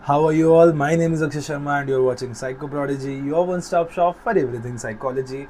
How are you all? My name is Akshay Sharma and you're watching Psycho Prodigy, your one-stop shop for everything psychology.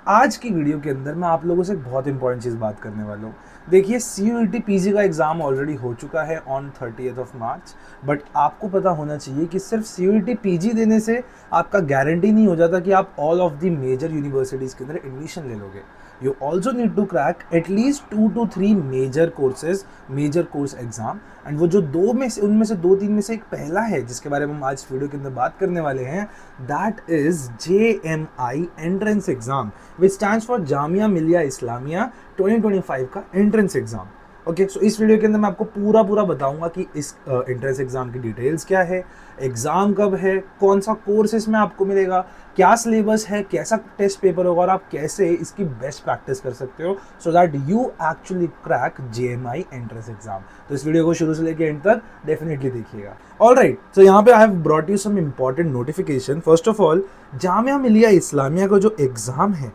आज की video के अंदर मैं आप लोगों से एक बहुत इंपॉर्टेंट चीज़ बात करने वाला हूँ। देखिए CUET PG का एग्ज़ाम ऑलरेडी हो चुका है on 30th of March, but आपको पता होना चाहिए कि सिर्फ CUET PG देने से आपका गारंटी नहीं हो जाता कि आप all of the major universities के अंदर एडमिशन ले लोगे। You also need to crack at least 2 to 3 major courses, major course exam, and वो जो दो में से उनमें से दो तीन में से एक पहला है जिसके बारे में हम आज वीडियो के अंदर बात करने वाले हैं, that is JMI entrance exam, which stands for Jamia Millia Islamia 2025 का एंट्रेंस एग्जाम। ओके, सो इस वीडियो के अंदर मैं आपको पूरा बताऊंगा कि इस एंट्रेंस एग्जाम की डिटेल्स क्या है, एग्जाम कब है, कौन सा कोर्स इसमें आपको मिलेगा, क्या सिलेबस है, कैसा टेस्ट पेपर होगा और आप कैसे इसकी बेस्ट प्रैक्टिस कर सकते हो so that you actually crack JMI entrance exam. तो इस वीडियो को शुरू से लेकर एंड तक डेफिनेटली देखिएगा। ऑलराइट, सो यहाँ पे I have brought you some important notification. First of all, Jamia Millia Islamia का जो एग्जाम है,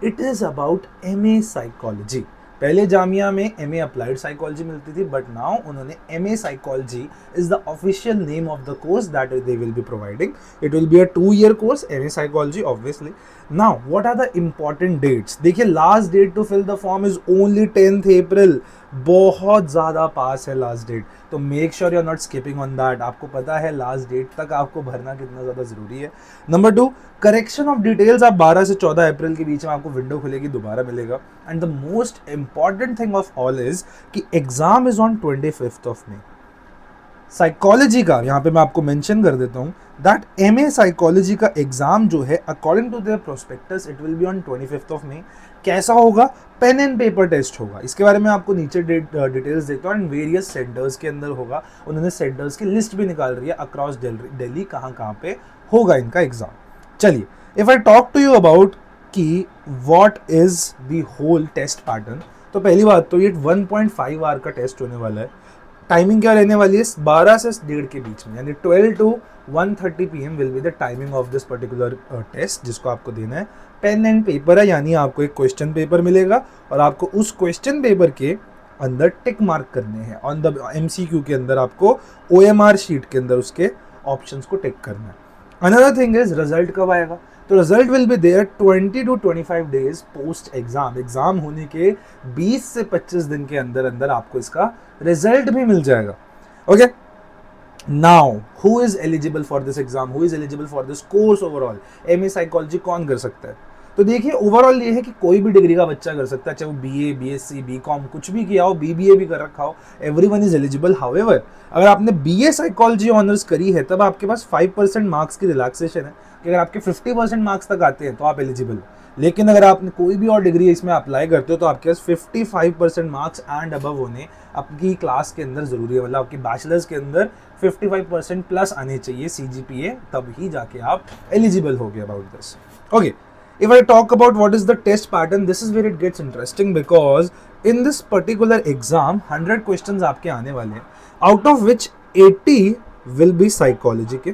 it is about MA psychology. पहले जामिया में MA अप्लाइड साइकोलॉजी मिलती थी, बट नाउ उन्होंने MA psychology is the official name of the course that they will be providing. It will be a 2-year course, MA psychology obviously. Now what are the important dates? देखिए, last date to fill the form is only 10th April. बहुत ज़्यादा पास है last date, तो make sure you are not skipping on that. आपको पता है last date तक आपको भरना कितना ज़्यादा ज़रूरी है। नंबर 2, करेक्शन ऑफ डिटेल्स आप 12 से 14 अप्रैल के बीच में आपको विंडो खुलेगी, दोबारा मिलेगा। And the most important thing of all is कि exam is on 25th of May. Psychology का यहाँ पे मैं आपको मेंशन कर देता हूँ दैट MA साइकोलॉजी का एग्जाम जो है according to their prospectus it will be on 25th of May. कैसा होगा? पेन एंड पेपर टेस्ट होगा। इसके बारे में आपको नीचे डिटेल्स देता हूँ। एंड वेरियस सेंटर्स के अंदर होगा। उन्होंने सेंटर्स की लिस्ट भी निकाल रही है अक्रॉस दिल्ली कहाँ पे होगा इनका एग्जाम। चलिए, if I talk to you about कि what is the whole test pattern, तो पहली बात तो ये 1.5 आवर का टेस्ट होने वाला है। टाइमिंग क्या रहने वाली है? 12 से 1:30 के बीच में, यानी 12 to 1:30 PM will be the timing of this particular test, जिसको आपको देना है। पेन एंड पेपर है, यानी आपको एक क्वेश्चन पेपर मिलेगा और आपको उस क्वेश्चन पेपर के अंदर टिक मार्क करने हैं। ऑन द MCQ के अंदर आपको OMR शीट के अंदर उसके ऑप्शंस को टिक करना है। अनदर थिंग इज रिजल्ट कब आएगा? तो result will be there 20 to 25 days post exam. Exam होने के 20 से 25 दिन के अंदर अंदर आपको इसका रिजल्ट भी मिल जाएगा। Okay, now who is eligible for this exam, who is eligible for this course overall? MA psychology कौन कर सकता है? तो देखिए, ओवरऑल ये है कि कोई भी डिग्री का बच्चा कर सकता है, चाहे वो BA, BSc, BCom कुछ भी किया हो, BBA भी कर रखा हो, एवरीवन इज एलिजिबल। हाउएवर, अगर आपने BA साइकोलॉजी ऑनर्स करी है तब आपके पास 5% मार्क्स की रिलैक्सेशन है कि अगर आपके 50% मार्क्स तक आते हैं तो आप एलिजिबल हो। लेकिन अगर आपने कोई भी और डिग्री इसमें अप्लाई करते हो तो आपके पास 55% मार्क्स एंड अबव होने आपकी क्लास के अंदर ज़रूरी है। मतलब आपकी बैचलर्स के अंदर 55% प्लस आने चाहिए CGPA, तब ही जाके आप एलिजिबल हो गए about this. Okay, if I talk about what is the test pattern, this is where it gets interesting because in this particular exam 100 questions आपके आने वाले हैं, out of which 80 will be psychology के।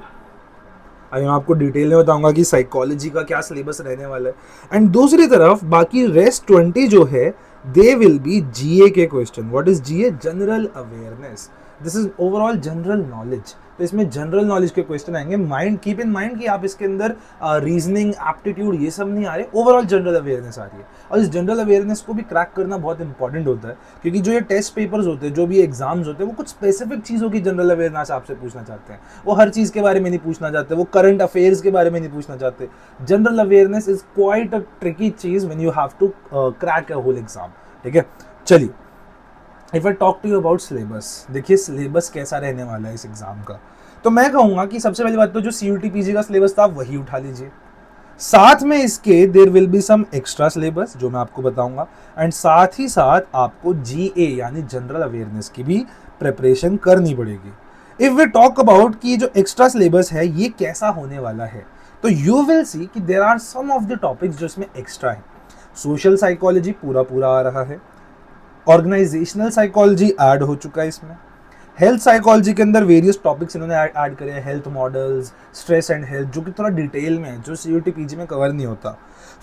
अभी मैं आपको डिटेल में बताऊंगा कि साइकोलॉजी का क्या सिलेबस रहने वाला है। एंड दूसरी तरफ बाकी रेस्ट 20 जो है दे विल बी GA के question. What is GA? General awareness. This is overall general knowledge. तो इसमें जनरल नॉलेज के क्वेश्चन आएंगे। माइंड कीप इन माइंड कि आप इसके अंदर रीजनिंग, एप्टीट्यूड ये सब नहीं आ रहे, ओवरऑल जनरल अवेयरनेस आ रही है। और इस जनरल अवेयरनेस को भी क्रैक करना बहुत इंपॉर्टेंट होता है, क्योंकि जो ये टेस्ट पेपर्स होते हैं, जो भी एग्जाम्स होते हैं, वो कुछ स्पेसिफिक चीज़ों की जनरल अवेयरनेस आपसे पूछना चाहते हैं। वो हर चीज़ के बारे में नहीं पूछना चाहते, वो करंट अफेयर्स के बारे में नहीं पूछना चाहते। General awareness is quite a tricky चीज़ when you have to crack a whole exam. ठीक है, चलिए, if I talk to you about syllabus, देखिए सिलेबस कैसा रहने वाला है इस एग्जाम का। तो मैं कहूँगा कि सबसे पहली बात तो जो CUET PG का सिलेबस था वही उठा लीजिए। साथ में इसके there will be some extra syllabus जो मैं आपको बताऊंगा। एंड साथ ही साथ आपको GA यानी जनरल अवेयरनेस की भी प्रिपरेशन करनी पड़ेगी। इफ वी टॉक अबाउट कि जो एक्स्ट्रा सिलेबस है ये कैसा होने वाला है, तो यू विल सी कि there are some of the topics जो इसमें एक्स्ट्रा है। सोशल साइकोलॉजी पूरा आ रहा है, ऑर्गेनाइजेशनल साइकोलॉजी ऐड हो चुका है इसमें, हेल्थ साइकोलॉजी के अंदर वेरियस टॉपिक्स इन्होंने ऐड करे हैं, health models, stress and health, जो कि थोड़ा डिटेल में है, जो CUET PG में कवर नहीं होता।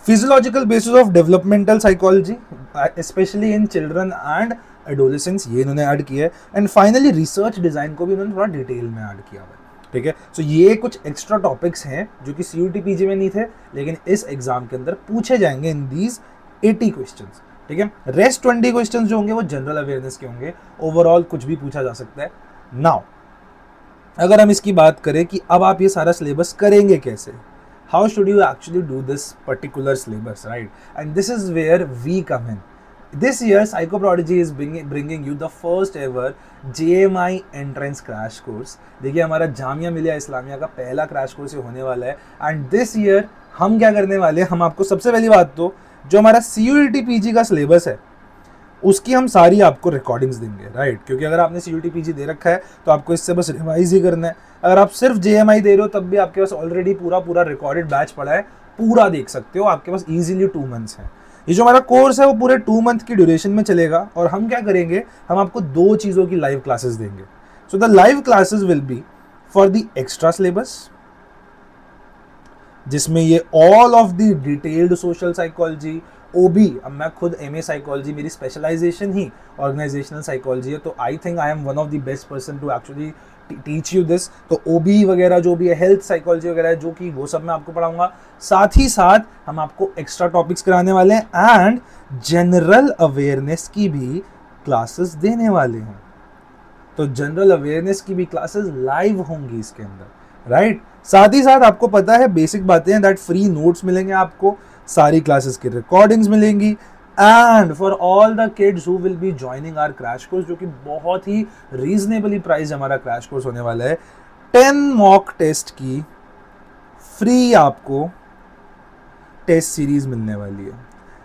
Physiological basis of developmental psychology specially in children and adolescence, ये इन्होंने ऐड किया है। एंड फाइनली रिसर्च डिजाइन को भी इन्होंने थोड़ा डिटेल में ऐड किया हुआ है। ठीक है। सो ये कुछ एक्स्ट्रा टॉपिक्स हैं जो कि CUET PG में नहीं थे, लेकिन इस एग्जाम के अंदर पूछे जाएंगे इन दीज 80 क्वेश्चंस, ठीक है। रेस्ट 20 क्वेश्चंस जो होंगे वो जनरल अवेयरनेस के होंगे, ओवरऑल कुछ भी पूछा जा सकता है। नाउ अगर हम इसकी बात करें कि अब आप ये सारा सिलेबस करेंगे कैसे, how should you actually do this particular syllabus, right, and this is where we come in. This year, Psychoprodigy is bringing you the first ever JMI entrance crash course। देखिए हमारा जामिया मिलिया इस्लामिया का पहला क्रैश कोर्स होने वाला है। And this year हम क्या करने वाले हैं, हम आपको सबसे पहली बात तो जो हमारा CUET PG का सिलेबस है उसकी हम सारी आपको रिकॉर्डिंग्स देंगे, राइट, क्योंकि अगर आपने CUET PG दे रखा है तो आपको इससे बस रिवाइज ही करना है। अगर आप सिर्फ JMI दे रहे हो तब भी आपके पास ऑलरेडी पूरा रिकॉर्डेड बैच पड़ा है, पूरा देख सकते हो, आपके पास ईजिली 2 मंथ्स हैं। ये जो हमारा कोर्स है वो पूरे 2 मंथ की ड्यूरेशन में चलेगा और हम क्या करेंगे, हम आपको 2 चीज़ों की लाइव क्लासेस देंगे। So the live classes will be for the extra syllabus, जिसमें ये all of the detailed social psychology, OB, अब मैं खुद MA साइकोलॉजी, मेरी स्पेशलाइजेशन ही ऑर्गेनाइजेशनल साइकोलॉजी है, तो I think I am one of the best person to actually teach you this. तो OB वगैरह जो भी है, हेल्थ साइकोलॉजी वगैरह है, जो कि वो सब मैं आपको पढ़ाऊंगा। साथ ही साथ हम आपको एक्स्ट्रा टॉपिक्स कराने वाले हैं एंड जनरल अवेयरनेस की भी क्लासेस देने वाले हैं। तो जनरल अवेयरनेस की भी क्लासेस लाइव होंगी इसके अंदर, राइट। साथ ही साथ आपको पता है बेसिक बातें हैं, दैट फ्री नोट्स मिलेंगे आपको, सारी क्लासेस की रिकॉर्डिंग्स मिलेंगी, and for all the kids who will be joining our crash course, जो कि बहुत ही रीजनेबली प्राइस हमारा क्रैश कोर्स होने वाला है, 10 मॉक टेस्ट की फ्री आपको टेस्ट सीरीज मिलने वाली है।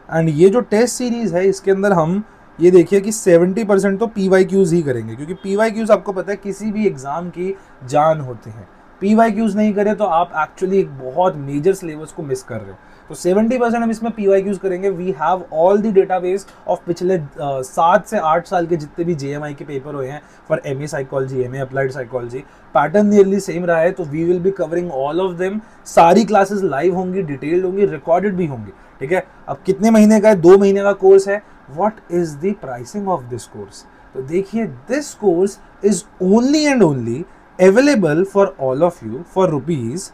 एंड ये जो टेस्ट सीरीज है इसके अंदर हम ये देखिए कि 70% तो PYQs ही करेंगे, क्योंकि PYQs आपको पता है किसी भी एग्जाम की जान होते हैं। PYQs नहीं करे तो आप एक्चुअली एक बहुत मेजर सिलेबस को मिस कर रहे हो। तो 70% हम इसमें PYQs करेंगे। We have all the database of पिछले 7 से 8 साल के जितने भी JMI के पेपर हुए हैं for MA psychology, MA applied psychology, pattern nearly same रहा है। तो we will be covering all of them. सारी क्लासेस लाइव होंगी, डिटेल्ड होंगी, रिकॉर्डेड भी होंगी, ठीक है। अब कितने महीने का है, 2 महीने का कोर्स है। What is the pricing of this course, तो देखिए this course is only and only available for all of you for rupees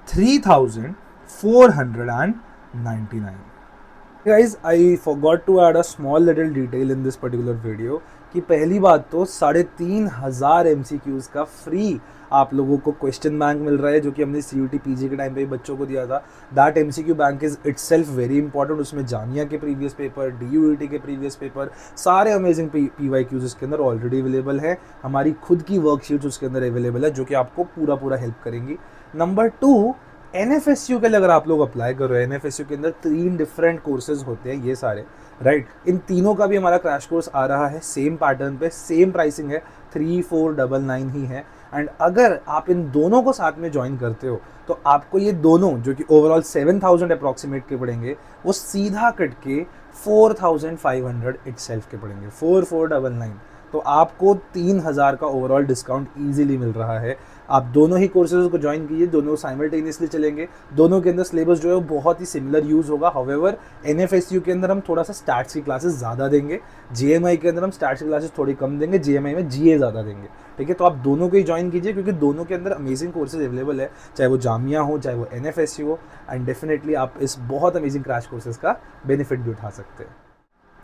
3,499. Guys, I forgot to add a small little detail in this particular video कि पहली बात तो 3,500 MCQs का free आप लोगों को क्वेश्चन बैंक मिल रहा है, जो कि हमने CUET PG के टाइम पे बच्चों को दिया था। That MCQ bank is itself very important. उसमें जामिया के प्रीवियस पेपर, DUET के प्रीवियस पेपर, सारे अमेजिंग PYQs इसके अंदर ऑलरेडी अवेलेबल है। हमारी खुद की वर्कशीट्स उसके अंदर अवेलेबल है, जो कि आपको पूरा हेल्प करेंगी। नंबर 2, NFSU के लिए अगर आप लोग अप्लाई कर रहे हो, NFSU के अंदर 3 डिफरेंट कोर्सेज होते हैं ये सारे, राइट। इन तीनों का भी हमारा क्रैश कोर्स आ रहा है सेम पैटर्न पे, सेम प्राइसिंग है, 3,499 ही है। एंड अगर आप इन दोनों को साथ में ज्वाइन करते हो तो आपको ये दोनों जो कि ओवरऑल 7,000 अप्रॉक्सीमेट के पड़ेंगे, वो सीधा कट के 4,500 इटसेल्फ के पड़ेंगे, 4,499। तो आपको 3,000 का ओवरऑल डिस्काउंट ईजिली मिल रहा है। आप दोनों ही कोर्सेज को ज्वाइन कीजिए, दोनों साइमल्टेनियसली चलेंगे, दोनों के अंदर सिलेबस जो है वो बहुत ही सिमिलर यूज़ होगा। हाउएवर NFSU के अंदर हम थोड़ा सा स्टैट्स की क्लासेस ज़्यादा देंगे, JMI के अंदर हम स्टैट्स की क्लासेस थोड़ी कम देंगे, JMI में GA ज़्यादा देंगे, ठीक है। तो आप दोनों को ही ज्वाइन कीजिए, क्योंकि दोनों के अंदर अमेजिंग कोर्सेज अवेलेबल है, चाहे वो जामिया हो, चाहे वो NFSU हो, एंड डेफिनेटली आप इस बहुत अमेजिंग क्रैश कोर्सेज का बेनिफिट भी उठा सकते हैं।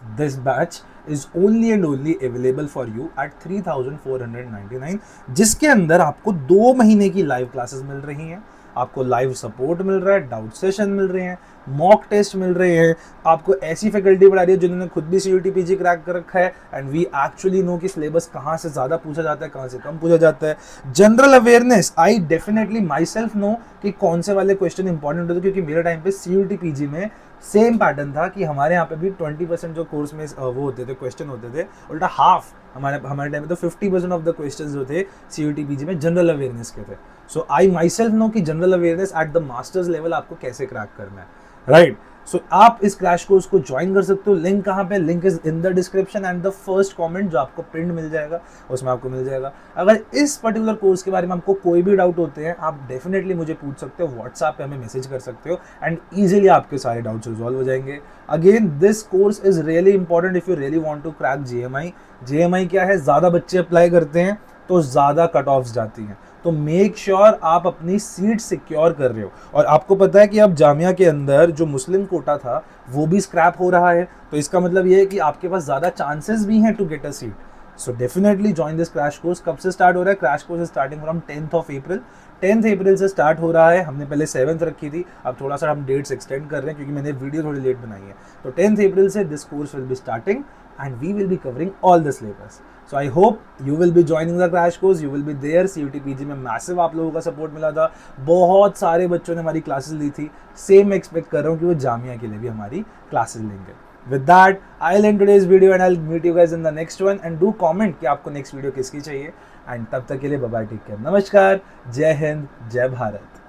This batch is only and only available for you at 3,499, जिसके अंदर आपको 2 महीने की लाइव क्लासेस मिल रही हैं, आपको लाइव सपोर्ट मिल रहा है, डाउट सेशन मिल रहे हैं, मॉक टेस्ट मिल रहे हैं, आपको ऐसी फैकल्टी पढ़ा रही है जिन्होंने खुद भी CUET PG क्रैक कर रखा है, एंड वी एक्चुअली नो कि सिलेबस कहाँ से ज़्यादा पूछा जाता है, कहाँ से कम पूछा जाता है। General awareness, I definitely myself know कि कौन से वाले क्वेश्चन इंपॉर्टेंट होते हैं, क्योंकि मेरे टाइम पे CUET PG में सेम पैटर्न था कि हमारे यहाँ पे भी 20% जो कोर्स में वो होते थे, क्वेश्चन होते थे, उल्टा हाफ हमारे टाइम में तो 50% ऑफ द क्वेश्चंस जो थे CUET PG में जनरल अवेयरनेस के थे। सो आई माई सेल्फ नो कि general awareness at the masters level आपको कैसे क्रैक करना है, राइट। सो आप इस क्रैश कोर्स को ज्वाइन कर सकते हो। लिंक कहाँ पे, link is in the description and the first comment जो आपको प्रिंट मिल जाएगा उसमें आपको मिल जाएगा। अगर इस पर्टिकुलर कोर्स के बारे में आपको कोई भी डाउट होते हैं, आप डेफिनेटली मुझे पूछ सकते हो, व्हाट्सएप पे हमें मैसेज कर सकते हो, एंड ईजिली आपके सारे डाउट्स रिजॉल्व हो जाएंगे। Again this course is really important if you really want to crack JMI। JMI क्या है, ज़्यादा बच्चे अप्लाई करते हैं तो ज़्यादा कट ऑफ्स जाती हैं, तो मेक श्योर आप अपनी सीट सिक्योर कर रहे हो। और आपको पता है कि अब जामिया के अंदर जो मुस्लिम कोटा था वो भी स्क्रैप हो रहा है, तो इसका मतलब ये है कि आपके पास ज़्यादा चांसेस भी हैं to get a seat. So definitely join this crash course. कब से स्टार्ट हो रहा है? Crash course starting from 10th of April। 10th April से स्टार्ट हो रहा है। हमने पहले 7th रखी थी, अब थोड़ा सा हम डेट्स एक्सटेंड कर रहे हैं क्योंकि मैंने वीडियो थोड़ी लेट बनाई है। तो 10th April से this course will be starting and we will be covering all the syllabus. So I hope you will be joining the crash course, you will be there. CUET PG में massive आप लोगों का support मिला था, बहुत सारे बच्चों ने हमारी क्लासेस ली थी। सेम एक्सपेक्ट कर रहा हूँ कि वो जामिया के लिए भी हमारी क्लासेस लेंगे। With that, I'll end today's video and I'll meet you guys in the next one. And do comment कि आपको next video किसकी चाहिए. And तब तक के लिए bye bye, take care. नमस्कार, जय हिंद, जय भारत।